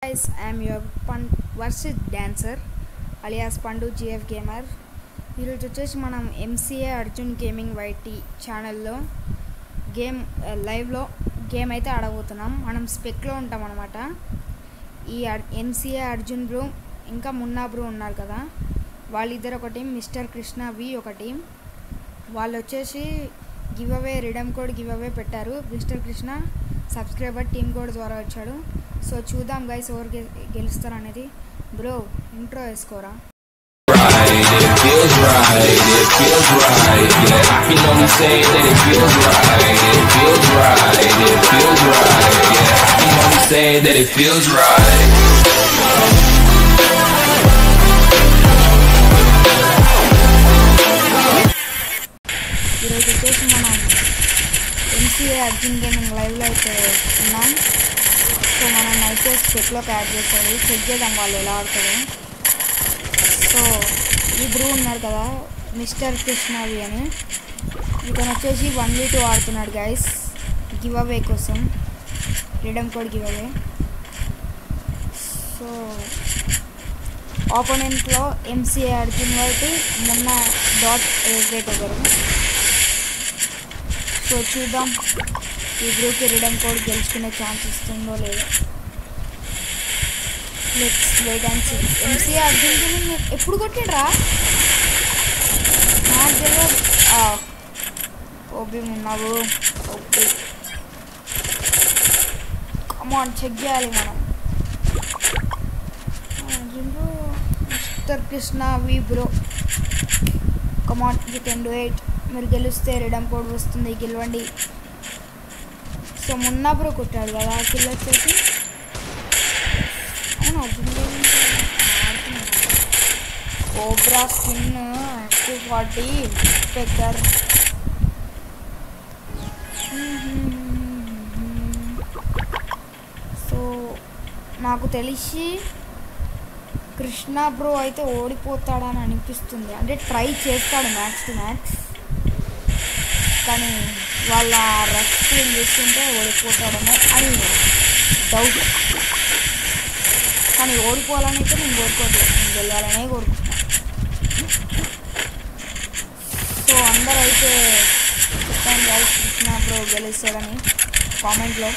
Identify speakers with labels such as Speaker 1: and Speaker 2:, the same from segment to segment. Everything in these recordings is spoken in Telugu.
Speaker 1: guys, I am your versus dancer alias Pandu GF Gamer. ఈరోజు వచ్చేసి మనం ఎంసీఏ అర్జున్ గేమింగ్ వైటీ ఛానల్లో లైవ్లో గేమ్ అయితే ఆడబోతున్నాం. మనం స్పెక్లో ఉంటాం అనమాట. ఈ ఎంసీఏ అర్జున్ బ్రో ఇంకా మున్నా బ్రో ఉన్నారు కదా, వాళ్ళిద్దరు ఒక టీం, మిస్టర్ కృష్ణ వి ఒక టీం. వాళ్ళు వచ్చేసి give away redeem code give away పెట్టారు. Mister Krishna subscriber team code ద్వారా వచ్చాడు. సో చూద్దాం గైస్ ఎవరు గెలుస్తారు అనేది. బ్రో ఇంట్రో వేసుకోరా.
Speaker 2: It feels right, it feels right, yeah. I can only say that it feels right, it feels right, it feels right, yeah. I can only say that it feels right.
Speaker 1: ఈరోజు వచ్చేసి మనం ఎంసీఏ అర్జున్ గేమింగ్ లైవ్లో అయితే ఉన్నాం. సో మనం అయితే స్పెక్లోకి యాడ్ చేస్తారు. చెక్ చేద్దాం వాళ్ళు ఎలా ఆడతారు. సో ఈ బ్రూ ఉన్నారు కదా, మిస్టర్ కృష్ణవి అని, ఇతను వచ్చేసి 1v2 ఆడుతున్నాడు గైస్ గివ్ అవే కోసం, redeem code give away. So ఆపోనెంట్లో ఎంసీఏ అర్జున్ వైపు మొన్న .8 ఒకరు. సో చూద్దాం ఈ బ్రూకి రిడమ్ కోడ్ గెలుచుకునే ఛాన్స్ ఇస్తుందో లేదో. Let's wait and see. MCA అర్జున్కి నేను ఎప్పుడు కొట్టిండ్రా నాకు తెలియదు. ఓబీ ఉన్నావు, ఓకే కమాన్ చెక్ చేయాలి మనం. Arjun bro, Mister Krishna V bro, come on you can do it. మీరు గెలిస్తే రిడమ్ కోడ్ వస్తుంది, గెలవండి. సో మొన్న బ్రో కొట్టాడు కదా కిల్ వచ్చేసి. అవును అర్జున్ ఆడుతున్నాడు. Cobra skin 240 పెక్కర్. సో నాకు తెలిసి కృష్ణ బ్రో అయితే ఓడిపోతాడని అనిపిస్తుంది. అంటే ట్రై చేస్తాడు మ్యాక్స్ టు మ్యాక్స్, కానీ వాళ్ళ రష్ ఫీల్ చేస్తుంటే ఓడిపోతాడేమో అని డౌట్. కానీ ఓడిపోవాలని అయితే నేను కోరుకోవట్లేదు, నేను గెలవాలనే కోరుకుంటున్నాను. సో అందరూ అయితే చెప్పండి గైస్ కృష్ణ బ్రో గెలుస్తాడని కామెంట్లో.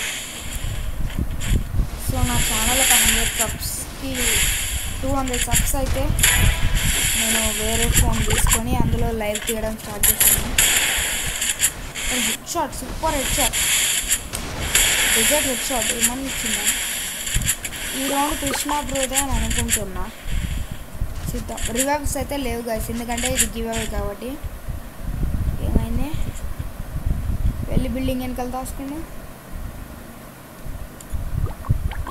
Speaker 1: సో నా ఛానల్ 100 సబ్స్కి 200 సబ్స్ అయితే నేను వేరే ఫోన్ తీసుకొని అందులో లైవ్ తీయడం స్టార్ట్ చేశాను. Head shot, super head shot, desert head shot ఏమని ఇచ్చిందా. ఈ రౌండ్ కృష్ణ బ్రోదే అని అనుకుంటున్నా. చూద్దాం. రివైవ్స్ అయితే లేవు గైస్, ఎందుకంటే ఇది గివ్ అవే కాబట్టి. ఏమైంది, వెళ్ళి బిల్డింగ్ వెనకాల దాచుకుండు.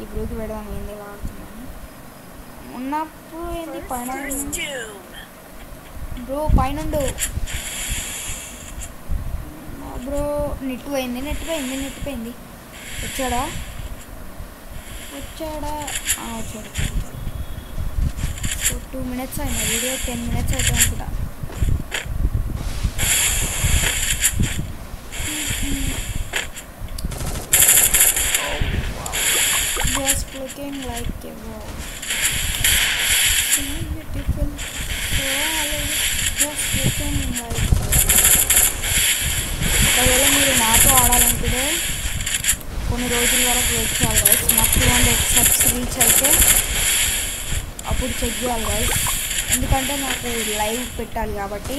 Speaker 1: ఈ బ్రోకి పెడదాం. ఏంది వాడుతున్నాను ఉన్నప్పుడు ఏంది పైన బ్రో, పైనుండు బ్రో. నెట్టిపోయింది. వచ్చాడా వచ్చాడు. సో 2 minutes అయింది వీడియో, 10 minutes అయితే అనుకుంటా. Just looking like a wow, so beautiful, so just looking like. ఒకవేళ మీరు నాతో ఆడాలనుకుంటే కొన్ని రోజుల వరకు వెయిట్ చేయాలి గైస్. నాకు 200 సబ్స్ రీచ్ అయితే అప్పుడు చెక్ చేయాలి గైస్, ఎందుకంటే నాకు లైవ్ పెట్టాలి కాబట్టి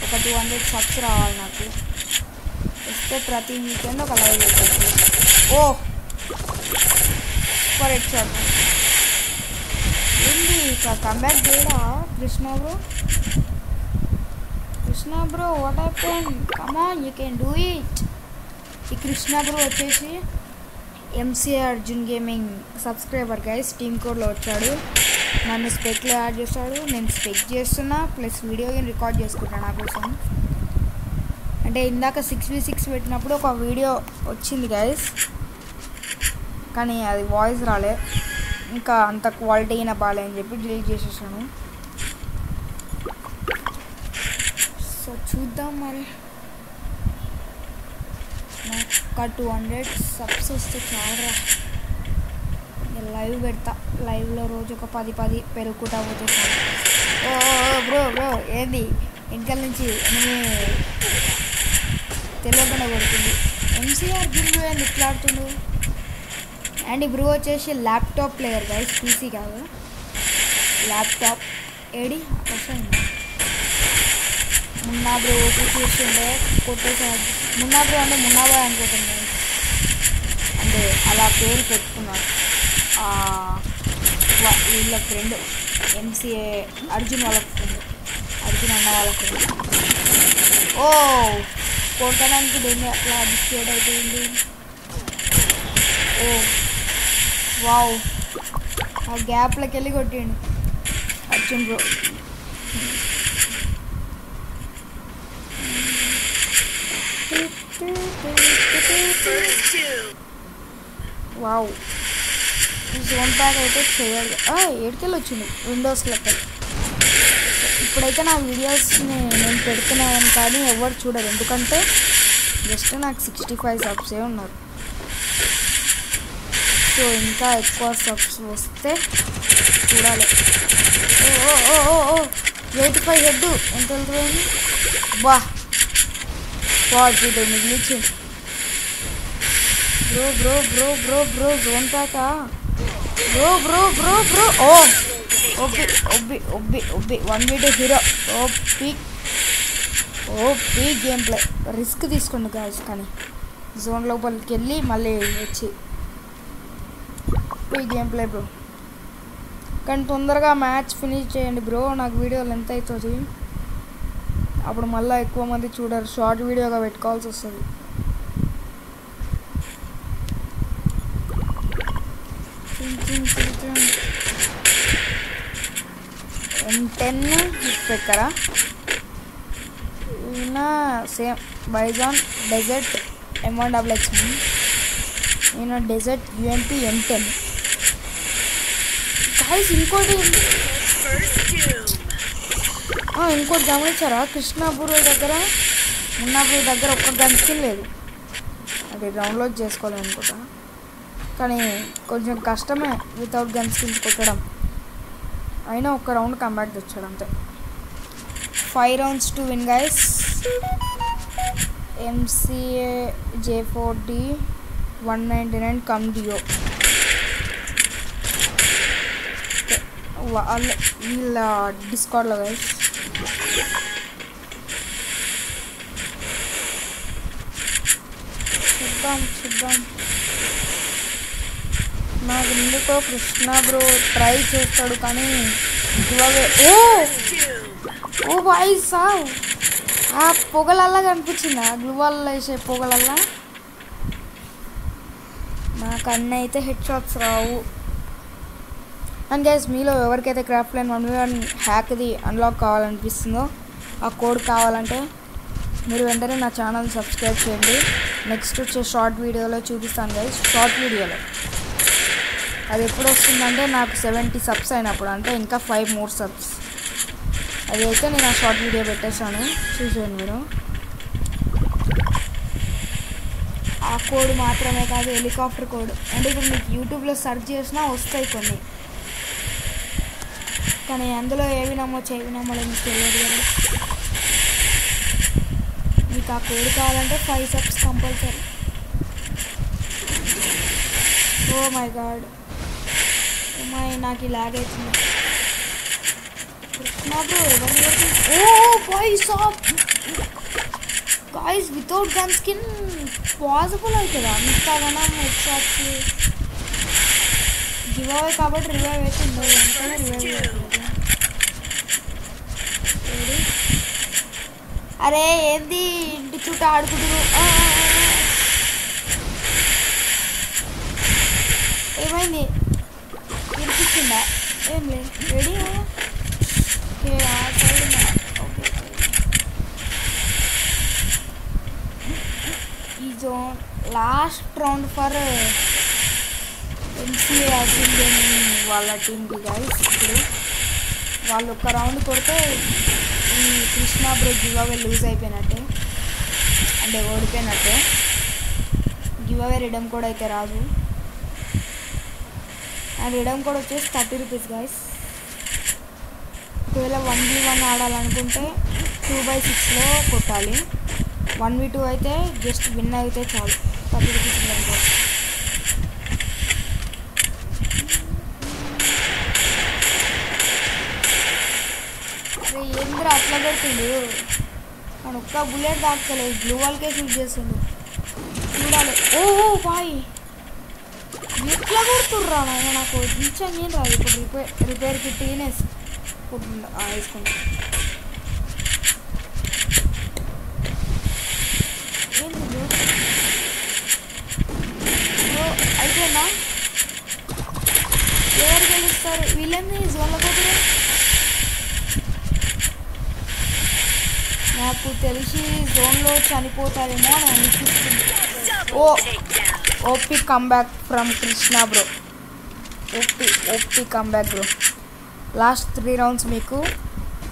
Speaker 1: ఒక 200 సబ్స్ రావాలి నాకు. వస్తే ప్రతి వీకెండ్ ఒక లైవ్ పెట్టచ్చు. Oh super head shot. ఏంది ఇక కంబ్యాక్ చేయడా Krishna bro what happen, come on you can do it. ఈ కృష్ణ బ్రో వచ్చేసి MCA Arjun gaming subscriber guys, team కోడ్లో వచ్చాడు. నన్ను స్పెక్లో యాడ్ చేస్తాడు, నేను స్పెక్ చేస్తున్నా, ప్లస్ వీడియో గేమ్ రికార్డ్ చేసుకుంటాను నా కోసం. అంటే ఇందాక 6v6 పెట్టినప్పుడు ఒక వీడియో వచ్చింది గైస్, కానీ అది వాయిస్ రాలే, ఇంకా అంత క్వాలిటీ అయినా బాగాలే అని చెప్పి డిలీట్ చేసేసాను. సో చూద్దాం మరి. నాకు 200 సబ్స్ వస్తే చాలరా. లైవ్ పెడతా, లైవ్లో రోజు ఒక 10 పెరుగుకుంటా పోతే ఓ బ్రో ఏంది వెనకాల నుంచి తెలియకుండా కొడుతుంది. ఎంసీఆర్ బ్రో ఏంది ఇట్లా ఆడుతుండు. అండ్ ఈ బ్రో వచ్చేసి ల్యాప్టాప్ ప్లేయర్ గైస్, పీసీ కాదు ల్యాప్టాప్. ఏడి వస్తుంది మున్నా బ్రో చూస్తుండే కొట్టేసాడు. మున్నా బ్రో అంటే మున్నాబాయ్ అనుకుంటుంది అంటే అలా పేరు పెట్టుకున్నాడు వీళ్ళ ఫ్రెండ్ ఎంసీఏ అర్జున్ వాళ్ళ ఫ్రెండ్, అర్జున్ అన్న వాళ్ళ ఫ్రెండ్. ఓ కొట్టడానికి దేన్ని అట్లా డిస్కేట్ అయిపోయింది. ఓ వావ్ ఆ గ్యాప్లోకి వెళ్ళి కొట్టిండు Arjun bro. Wow zone pack అయితే చేయాలి. ఏడుకెళ్ళి వచ్చింది విండోస్ లెక్క. ఇప్పుడైతే నా వీడియోస్ని నేను పెడుతున్నాను కానీ ఎవరు చూడరు, ఎందుకంటే జస్ట్ నాకు 65 సబ్సే ఉన్నారు. సో ఇంకా ఎక్కువ సబ్స్ వస్తే చూడాలి. ఓ 85 హెడ్ ఎంత వెళ్తుంది. బా 42 మిగిలిచ్చింది. బ్రో జోన్ ప్యాకా బ్రో. ఓ ఒబ్బి 1v2 hero. OP game play. Risk తీసుకోండి గాయస్, కానీ జోన్ లోపలికి వెళ్ళి మళ్ళీ వచ్చి గేమ్ ప్లే బ్రో. కానీ తొందరగా మ్యాచ్ ఫినిష్ చేయండి బ్రో, నాకు వీడియో లెంత్ అవుతుంది, అప్పుడు మళ్ళీ ఎక్కువ మంది చూడరు, షార్ట్ వీడియోగా పెట్టుకోవాల్సి వస్తుంది. M10 పెట్టారా ఈయన సేమ్ బైజాన్ డెజర్ట్ M1XX, ఈయన డెజర్ట్ UMP M10 గాయ్స్. ఇంకోటి గమనించారా, కృష్ణాపూర్ దగ్గర మున్నాపూర్ దగ్గర ఒక్క గన్ స్కిన్ లేదు, అది డౌన్లోడ్ చేసుకోవాలి అనుకుంటా, కానీ కొంచెం కష్టమే వితౌట్ గన్ స్కిన్స్ కొట్టడం. అయినా ఒక్క రౌండ్ కంబ్యాక్ తెచ్చాడు అంతే. 5 rounds to win guys. MCA J4D 199 come dio. వీళ్ళ డిస్కార్డ్లో గైస్. చూద్దాం నాకు ఎందుకో కృష్ణ బ్రో ట్రై చేస్తాడు కానీ ఓ బాయ్ సావ్ ఆ పొగలల్లా కనిపించిందా, గ్లూవాల్లో వేసే పొగలల్లా. నాకు అన్నీ అయితే head shots Rao. And guys మీలో ఎవరికైతే క్రాఫ్ట్ లైన్ 1v1 హ్యాక్ది అన్లాక్ కావాలనిపిస్తుందో, ఆ కోడ్ కావాలంటే మీరు వెంటనే నా ఛానల్ సబ్స్క్రైబ్ చేయండి. నెక్స్ట్ వచ్చే షార్ట్ వీడియోలో చూపిస్తాను గైస్. షార్ట్ వీడియోలో అది ఎప్పుడు వస్తుందంటే నాకు 70 సబ్స్ అయినప్పుడు, అంటే ఇంకా 5 more సబ్స్. అది అయితే నేను ఆ షార్ట్ వీడియో పెట్టేస్తాను, చూసేయండి మీరు. ఆ కోడ్ మాత్రమే కాదు, హెలికాప్టర్ కోడ్. అంటే ఇప్పుడు మీకు యూట్యూబ్లో సెర్చ్ చేసినా వస్తాయి కొన్ని, కానీ అందులో ఏవి నమ్మో మీకు తెలియదు కదా. మీకు ఆ కోడ్ కావాలంటే 5 subs compulsory. Oh my god నాకు లాగ్ అవుతుంది. Guys without gun skin possible అవుతుందా? మిగతాగానే హెడ్ షాట్స్ గివ్ అవే కాబట్టి రివైవ్ అయితే ఉండదు, అంతనే రివైవ్ అవుతుంది. అరే ఏంది ఇంటి చుట్టూ ఆడుకుంటారు, ఏమైంది ఇరికిచ్చిందా? ఏం లేదు రెడీ. ఓకే ఆ సైడ్ ఓకే. ఈ zone last round for MCA Arjun gaming వాళ్ళ టీంకి గైస్. ఇప్పుడు వాళ్ళు ఒక్క రౌండ్ కొడితే ఈ Krishna bro give away lose అయిపోయినట్టే, అంటే ఓడిపోయినట్టే. గివ్ అవే రిడమ్ కూడా అయితే రాదు. అండ్ రిడమ్ కోడ్ వచ్చేసి 30 రూపీస్ గైస్. ఒకవేళ 1v1 ఆడాలనుకుంటే 2/6లో కొట్టాలి. 1v2 అయితే జస్ట్ విన్ అయితే చాలు. 30 రూపీస్ రిడమ్ కోడ్. ఏంద్ర అట్లా పెడుతుండు, కానీ ఒక్క బుల్లెట్ తాకలేదు. బ్లూ వాల్కే షూట్ చేస్తుండు చూడాలి. ఓహో బాయ్ ఎట్లా కొడుతుర్రా నాయన, నాకు రీచార్జ్ ఏం రాదు. ఇప్పుడు రిపేర్ కిట్ వేసుకుంటా. ఏంది బ్రో అయిపోయిందా? ఎవరు గెలుస్తారు? వీళ్ళని జోన్ల పోతురు. నాకు తెలిసి జోన్లో చనిపోతారేమో అని అనిపిస్తుంది. OP comeback from Krishna bro. OP comeback bro. Last 3 rounds మీకు,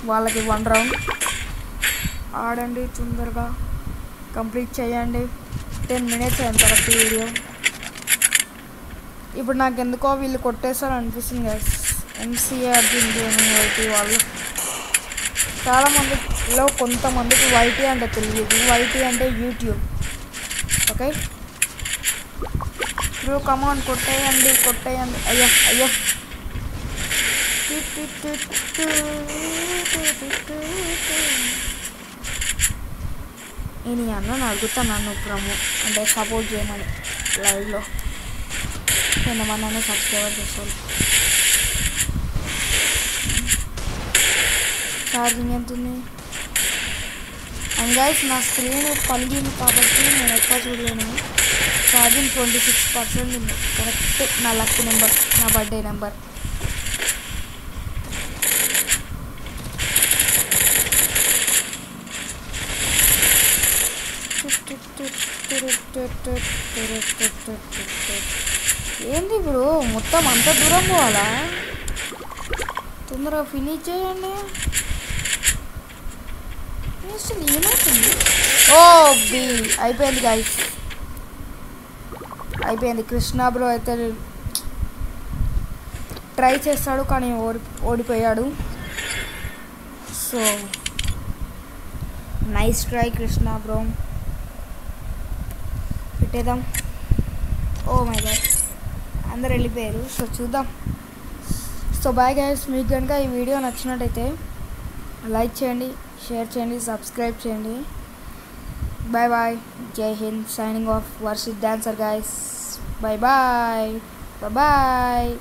Speaker 1: వాళ్ళకి 1 రౌండ్. ఆడండి, తొందరగా కంప్లీట్ చేయండి. 10 మినిట్స్ అయిన తర్వాత వీడియో. ఇప్పుడు నాకు ఎందుకో వీళ్ళు కొట్టేస్తారు అనిపిస్తుంది కదా. ఎంసీఏ అర్జున్ గేమింగ్ వైటీ వాళ్ళు. చాలామందిలో కొంతమందికి వైటీ అంటే తెలియదు. వైటీ అంటే యూట్యూబ్. ఓకే బ్రో కమాన్ కొట్టేయండి. అయ్యో నేను అన్న అడుగుతా నన్ను అంటే సపోర్ట్ చేయమని లైవ్లో. కొంతమంది సబ్స్క్రైబర్ చేస్తారు. ఛార్జింగ్ ఎంత ఉంది? అండ్ గైస్ నా స్క్రీన్ పలిగింది కాబట్టి నేను ఎక్కువ చూడలేను. ఛార్జింగ్ 26% ఉంది. కరెక్ట్ నా లక్ నెంబర్, నా బర్త్డే నెంబర్. ఏంది ఇప్పుడు మొత్తం అంత దూరం పోవాలా? తొందరగా ఫినిష్ చేయండి. ఏమవుతుంది? ఓ బి అయిపోయింది గైస్, అయిపోయింది. కృష్ణ బ్రో అయితే ట్రై చేస్తాడు కానీ ఓడిపోయాడు. So nice try Krishna bro. పెట్టేద్దాం. ఓ మై గాడ్ అందరు వెళ్ళిపోయారు. సో చూద్దాం. So bye guys. మీకు కనుక ఈ వీడియో నచ్చినట్టయితే లైక్ చేయండి, షేర్ చేయండి, సబ్స్క్రైబ్ చేయండి. Bye bye. Jai Hind. Signing off Varshith dancer guys. Bye bye. Bye bye.